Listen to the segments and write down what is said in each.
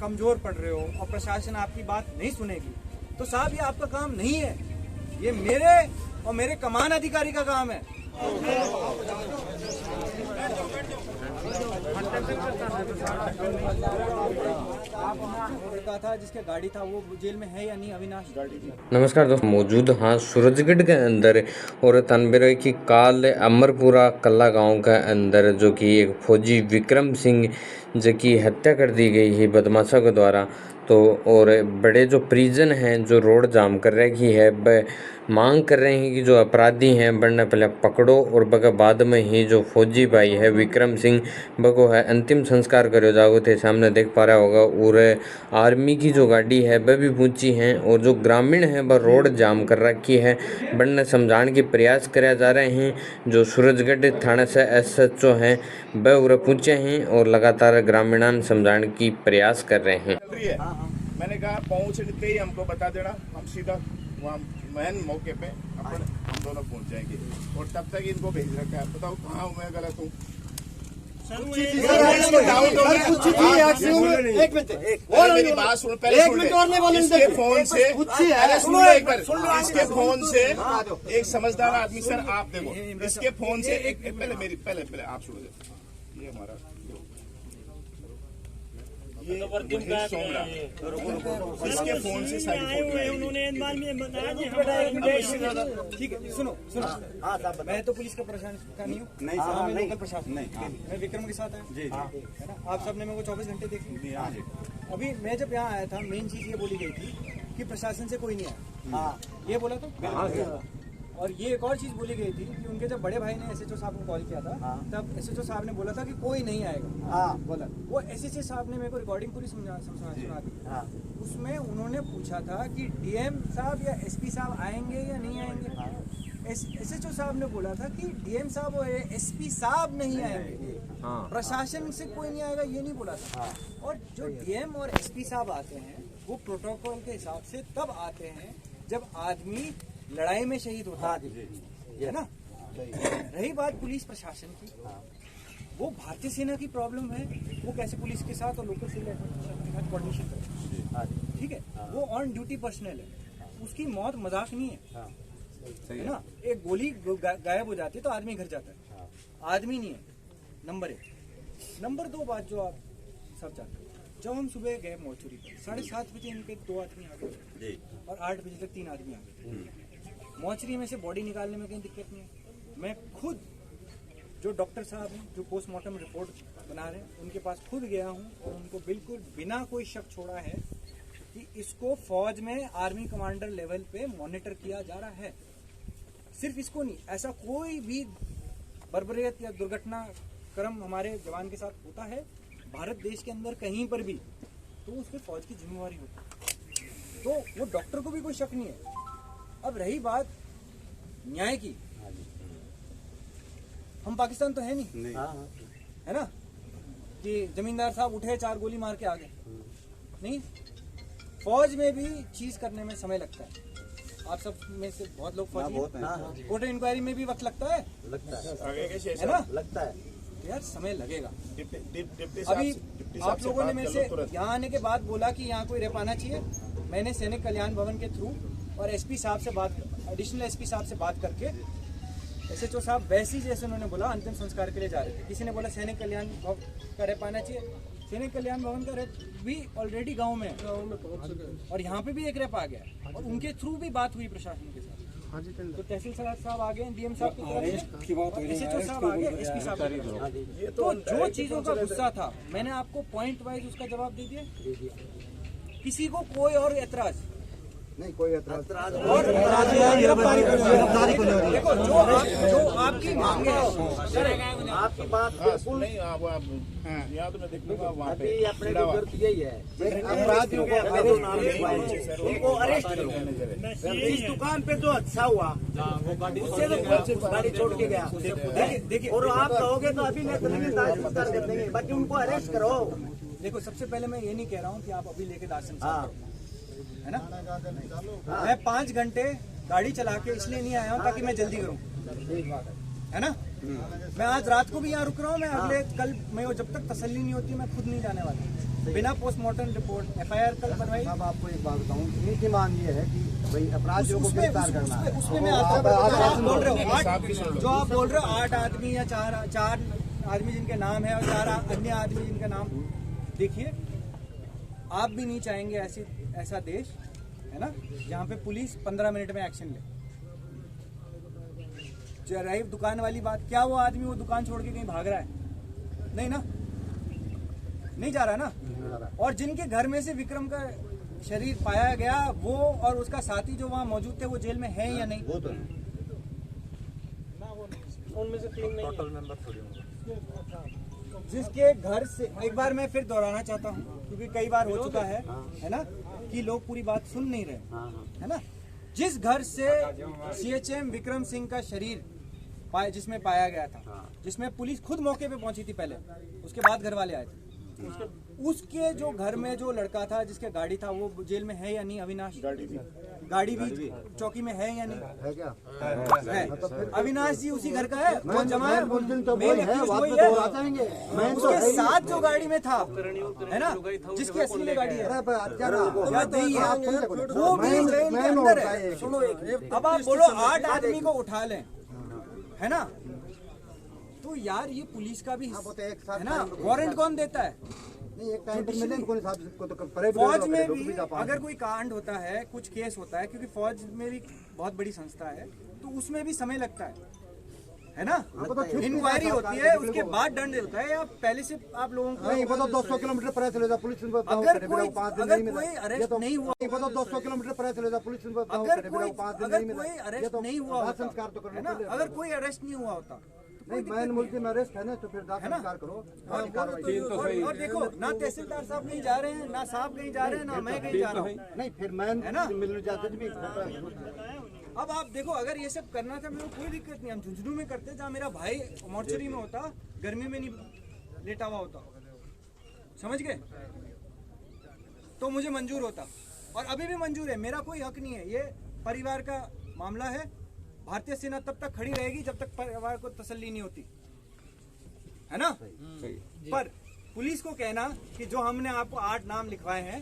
कमजोर पड़ रहे हो और प्रशासन आपकी बात नहीं सुनेगी तो साहब ये आपका काम नहीं है, ये मेरे और मेरे कमान अधिकारी का काम है। था जिसके गाड़ी था वो जेल में है या नहीं अविनाश? नमस्कार दोस्तों, मौजूद हाँ सूरजगढ़ के अंदर और तनबेरे की काल अमरपुरा कल्ला गांव के अंदर जो कि एक फौजी विक्रम सिंह जो की हत्या कर दी गई है बदमाशों के द्वारा। तो और बड़े जो परिजन हैं जो रोड जाम कर रखी है, वह मांग कर रहे हैं कि जो अपराधी हैं वरना पहले पकड़ो और बगा बाद में ही जो फौजी भाई है विक्रम सिंह बको है अंतिम संस्कार करो जागो थे सामने देख पा रहा होगा। और आर्मी की जो गाड़ी है वह भी पहुंची हैं और जो ग्रामीण है वह रोड जाम कर रखी है, वरना समझाने की प्रयास कराया जा रहे हैं। जो सूरजगढ़ थाना से SHO हैं वह उरे पहुंचे हैं और लगातार ग्रामीणान समझाने की प्रयास कर रहे हैं। मैंने कहा पहुंचते ही हमको बता देना, हम सीधा वहाँ मैन मौके पे अपन हम दोनों पहुंच जाएंगे और तब तक इनको भेज रखा है। बताओ कहाँ हूँ मैं, गलत हूँ? मेरी बात सुन पहले, इसके फोन से एक बार इसके फोन से एक समझदार आदमी, सर आप देखो इसके फोन से एक पहले आप सुनो, ये हमारा सोमरा इसके फोन से सारी फोटो ठीक है। सुनो मैं तो पुलिस का प्रशासन का नहीं हूँ, मैं लोकल प्रशासन नहीं, मैं विक्रम के साथ है ना। आप सबने मेरे को 24 घंटे देखे। अभी मैं जब यहाँ आया था मेन चीज ये बोली गई थी कि प्रशासन से कोई नहीं आया, ये बोला था। और ये एक और चीज बोली गई थी कि उनके जब बड़े भाई ने SHO साहब को कॉल किया था तब SHO साहब ने बोला था कि कोई नहीं आएगा। बोला वो SHO साहब ने मेरे को रिकॉर्डिंग पूरी सुना दी। उसमें उन्होंने पूछा था कि DM साहब या SP साहब आएंगे या नहीं आएंगे। SHO साहब ने बोला था कि DM साहब और SP साहब नहीं आएंगे, प्रशासन से कोई नहीं आएगा, ये नहीं बोला था। और जो DM और SP साहब आते हैं वो प्रोटोकॉल के हिसाब से तब आते हैं जब आदमी लड़ाई में शहीद होता है ना। रही बात पुलिस प्रशासन की, वो भारतीय सेना की प्रॉब्लम है, वो कैसे पुलिस के साथ और लोकल सिविल एडमिनिस्ट्रेशन के साथ कोऑर्डिनेशन करे, ठीक है। वो ऑन ड्यूटी पर्सनल है, उसकी मौत मजाक नहीं है ना। एक गोली गायब हो जाती है तो आदमी घर जाता है, आदमी नहीं है। नंबर 1। नंबर 2 बात जो आप सब जानते हो, जब हम सुबह गए मोर्चरी पर 7:30 बजे इनके 2 आदमी आ गए और 8 बजे तक 3 आदमी आ गए। मोर्चरी में से बॉडी निकालने में कहीं दिक्कत नहीं है। मैं खुद जो डॉक्टर साहब हैं जो पोस्टमार्टम रिपोर्ट बना रहे हैं उनके पास खुद गया हूं और उनको बिल्कुल बिना कोई शक छोड़ा है कि इसको फौज में आर्मी कमांडर लेवल पे मॉनिटर किया जा रहा है। सिर्फ इसको नहीं, ऐसा कोई भी बर्बरियत या दुर्घटना क्रम हमारे जवान के साथ होता है भारत देश के अंदर कहीं पर भी, तो उस पर फौज की जिम्मेवारी होती है। तो वो डॉक्टर को भी कोई शक नहीं है। अब रही बात न्याय की, हम पाकिस्तान तो है नहीं, है ना, कि जमींदार साहब उठे 4 गोली मार के आ गए, नहीं। फौज में भी चीज करने में समय लगता है। आप सब में से बहुत लोग फौजी, कोर्ट इंक्वायरी में भी वक्त लगता है ना, लगता है यार, समय लगेगा। अभी आप लोगों ने मेरे से यहाँ आने के बाद बोला कि यहाँ कोई रह पाना चाहिए। मैंने सैनिक कल्याण भवन के थ्रू और SP साहब से बात, एडिशनल SP साहब से बात करके, SHO साहब वैसे ही जैसे उन्होंने बोला अंतिम संस्कार के लिए जा रहे थे। किसी ने बोला सैनिक कल्याण भवन का रह पाना चाहिए, सैनिक कल्याण भवन का रह भी ऑलरेडी गांव में और यहाँ पे भी एक रह पा गया और उनके थ्रू भी बात हुई प्रशासन के साथ। तो तहसील साहब आ गए, DM साहब की तरफ से, SHO साहब आ गए, SP साहब आ गए। तो जो चीजों का गुस्सा था मैंने आपको पॉइंट वाइज उसका जवाब दे दिया। किसी को कोई और ऐतराज नहीं, कोई ऐतराज देखो जो आपकी मांग है, आपकी बात बिल्कुल नहीं। यहाँ तो मैं देख लूंगा वहाँ पे अपने यही है, अपराधियों को अरेस्ट करो। इस दुकान पे जो अच्छा हुआ उससे तो गाड़ी छोड़ के गया, देखिए, और आप कहोगे तो अभी मैं कर देंगे, बाकी उनको अरेस्ट करो। देखो सबसे पहले मैं ये नहीं कह रहा हूँ कि आप अभी लेके दार्शन है ना। मैं 5 घंटे गाड़ी चला के इसलिए नहीं आया हूँ ताकि मैं जल्दी करूँ, है ना। मैं आज रात को भी यहाँ रुक रहा हूँ, मैं अगले कल मैं जब तक तसल्ली नहीं होती मैं खुद नहीं जाने वाला। बिना पोस्टमार्टम रिपोर्ट FIR कल बनवाई। अब आपको एक बात बताऊं, इनकी मांग ये है कि भाई अपराधियों को गिरफ्तार करना है। उसमें मैं आता हूं, आप बोल रहे हो जो आप बोल रहे हो 8 आदमी या 4 आदमी जिनके नाम है और 4 अन्य आदमी जिनका नाम, देखिए आप भी नहीं चाहेंगे ऐसा देश, है ना, जहाँ पे पुलिस 15 मिनट में एक्शन ले। रही दुकान वाली बात, क्या वो आदमी वो दुकान छोड़ के कहीं भाग रहा है? नहीं ना, नहीं जा रहा ना। और जिनके घर में से विक्रम का शरीर पाया गया, वो और उसका साथी जो वहाँ मौजूद थे, वो जेल में है या नहीं? वो तो उनमें से 3 नहीं, टोटल मेंबर थोड़ी होंगे। जिसके घर से, एक बार मैं फिर दोहराना चाहता हूँ क्योंकि कई बार हो चुका है ना, कि लोग पूरी बात सुन नहीं रहे, है ना। जिस घर से CHM विक्रम सिंह का शरीर जिसमें पाया गया था, जिसमें पुलिस खुद मौके पे पहुंची थी पहले, उसके बाद घर वाले आए थे, उसके जो घर में जो लड़का था जिसके गाड़ी था, वो जेल में है या नहीं? अविनाश गाड़ी भी चौकी में है या नहीं? है क्या? है। अविनाश जी उसी घर का है, वो जमा है, मैं उसके साथ जो गाड़ी में था, है ना, जिसकी असली गाड़ी है, वो भी जेल के अंदर है। सुनो, अब आप बोलो 8 आदमी को उठा लें, है ना, तो यार ये पुलिस का भी है ना। वारंट कौन देता है? नहीं, एक टाइम पर मिले फौज में भी अगर कोई कांड होता है, कुछ केस होता है, क्योंकि फौज में भी बहुत बड़ी संस्था है, तो उसमें भी समय लगता है ना। इंक्वायरी होती है, उसके बाद दंड होता है, या पहले से आप लोगों को नहीं पता 200 किलोमीटर पर चले जाओ पुलिस, अगर कोई अरेस्ट नहीं हुआ, नहीं पता 200 किलोमीटर पर चले जाओ पुलिस, अगर कोई अरेस्ट नहीं हुआ, संस्कार तो करना, अगर कोई अरेस्ट नहीं हुआ होता, नहीं मैन मुल्क में अरेस्ट है ना, तो फिर संस्कार करो। और देखो ना, तहसीलदार साहब कहीं जा रहे हैं, ना साहब कहीं जा रहे हैं, ना मैं कहीं जा रहा हूँ, नहीं फिर मैन है ना। मिल जाते भी। अब आप देखो, अगर ये सब करना था, मेरे को कोई दिक्कत नहीं, हम झुंझुनू में करते, जहाँ मेरा भाई मोर्चरी में होता, गर्मी में नहीं लेटा हुआ होता, समझ गए, तो मुझे मंजूर होता, और अभी भी मंजूर है। मेरा कोई हक नहीं है, ये परिवार का मामला है। भारतीय सेना तब तक खड़ी रहेगी जब तक परिवार को तसल्ली नहीं होती, है ना। पर पुलिस को कहना कि जो हमने आपको 8 नाम लिखवाए हैं,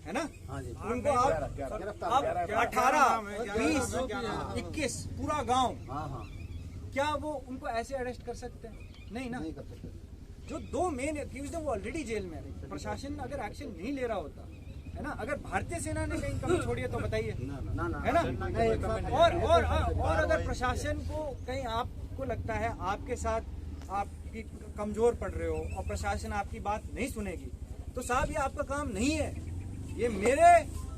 है ना, उनको आप 18, 20, 21 पूरा गांव, क्या वो उनको ऐसे अरेस्ट कर सकते हैं? नहीं ना। जो 2 मेन एक्यूज है वो ऑलरेडी जेल में है। प्रशासन अगर एक्शन नहीं ले रहा होता, है ना, अगर भारतीय सेना ने कहीं कमी छोड़ी है तो बताइए, है ना। और अगर प्रशासन को कहीं आपको लगता है आपके साथ आपकी कमजोर पड़ रहे हो और प्रशासन आपकी बात नहीं सुनेगी, तो साहब ये आपका काम नहीं है, ये मेरे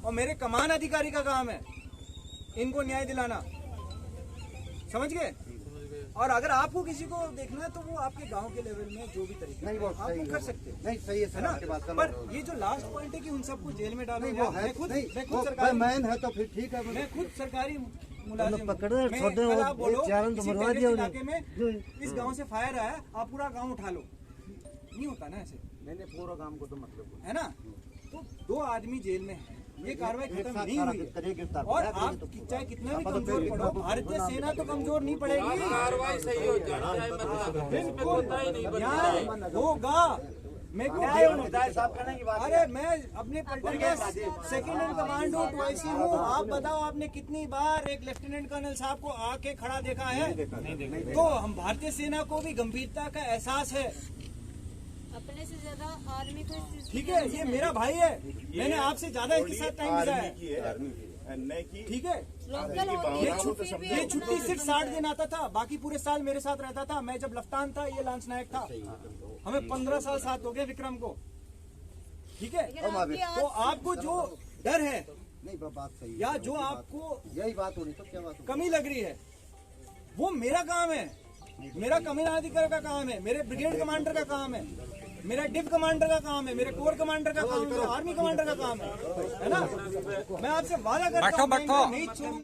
और मेरे कमान अधिकारी का काम है इनको न्याय दिलाना, समझ गए। और अगर आपको किसी को देखना है तो वो आपके गांव के लेवल में जो भी तरीके नहीं वो आपको कर सकते हैं, नहीं सही है ना। पर ये जो लास्ट पॉइंट है कि उन सबको जेल में डालो, मैं खुद सरकारी मैन है तो फिर ठीक है, मैं खुद सरकारी मुलाजिम पकड़े आप बोलो इलाके में इस गांव से फायर आया, आप पूरा गांव उठा लो, नहीं होता ना ऐसे। मैंने पूरा काम को तो मतलब है ना, तो 2 आदमी जेल में है, ये कार्रवाई खत्म नहीं हुई है। और आप चाहे कितना भी कमजोर पड़ो, भारतीय सेना तो कमजोर नहीं पड़ेगी, कार्रवाई सही हो जाए होगा। मैं अरे मैं अपने पलटन का 2nd इन कमांड हूँ, 2IC हूँ। आप बताओ आपने कितनी बार एक लेफ्टिनेंट कर्नल साहब को आके खड़ा देखा है? तो हम भारतीय सेना को भी गंभीरता का एहसास है, अपने से ज्यादा आर्मी को। ठीक है, ये मेरा भाई है, मैंने आपसे ज्यादा इसके साथ टाइम बिताया है, ठीक है। ये छुट्टी सिर्फ 60 दिन आता था, बाकी पूरे साल मेरे साथ रहता था। मैं जब लफ्तान था, ये लांस नायक था, हमें 15 साल साथ हो गए विक्रम को, ठीक है। तो आपको जो डर है नहीं बात सही या जो आपको यही बात होनी तो क्या बात कमी लग रही है, वो मेरा काम है, मेरा कमांडाधिकारी का काम है, मेरे ब्रिगेड कमांडर का काम है, मेरा डिप कमांडर का काम है, मेरे कोर कमांडर का काम है, आर्मी कमांडर का काम है ना। मैं आपसे वादा करता हूँ नहीं छोड़ूंगा।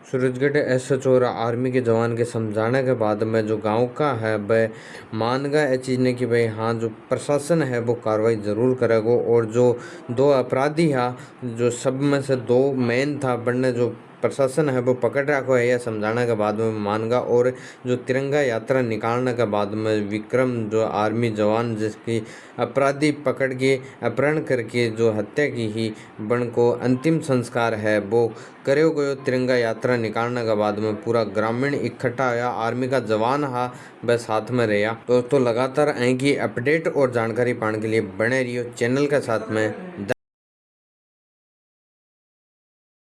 सूरजगढ़ एसएच और आर्मी के जवान के समझाने के बाद में जो गांव का है वह मान गया ये चीज़ ने कि भाई हाँ जो प्रशासन है वो कार्रवाई ज़रूर करेगा। और जो दो अपराधी है जो सब में से दो मेन था बनने जो प्रशासन है वो पकड़ रखा है, यह समझाने के बाद में मानगा। और जो तिरंगा यात्रा निकालने के बाद में विक्रम जो आर्मी जवान जिसकी अपराधी पकड़ के अपहरण करके जो हत्या की ही बन को अंतिम संस्कार है वो करे गयो। तिरंगा यात्रा निकालने के बाद में पूरा ग्रामीण इकट्ठा आया, आर्मी का जवान हा वह साथ में रहा। तो लगातार ऐसी अपडेट और जानकारी पाने के लिए बने रहियो चैनल के साथ में।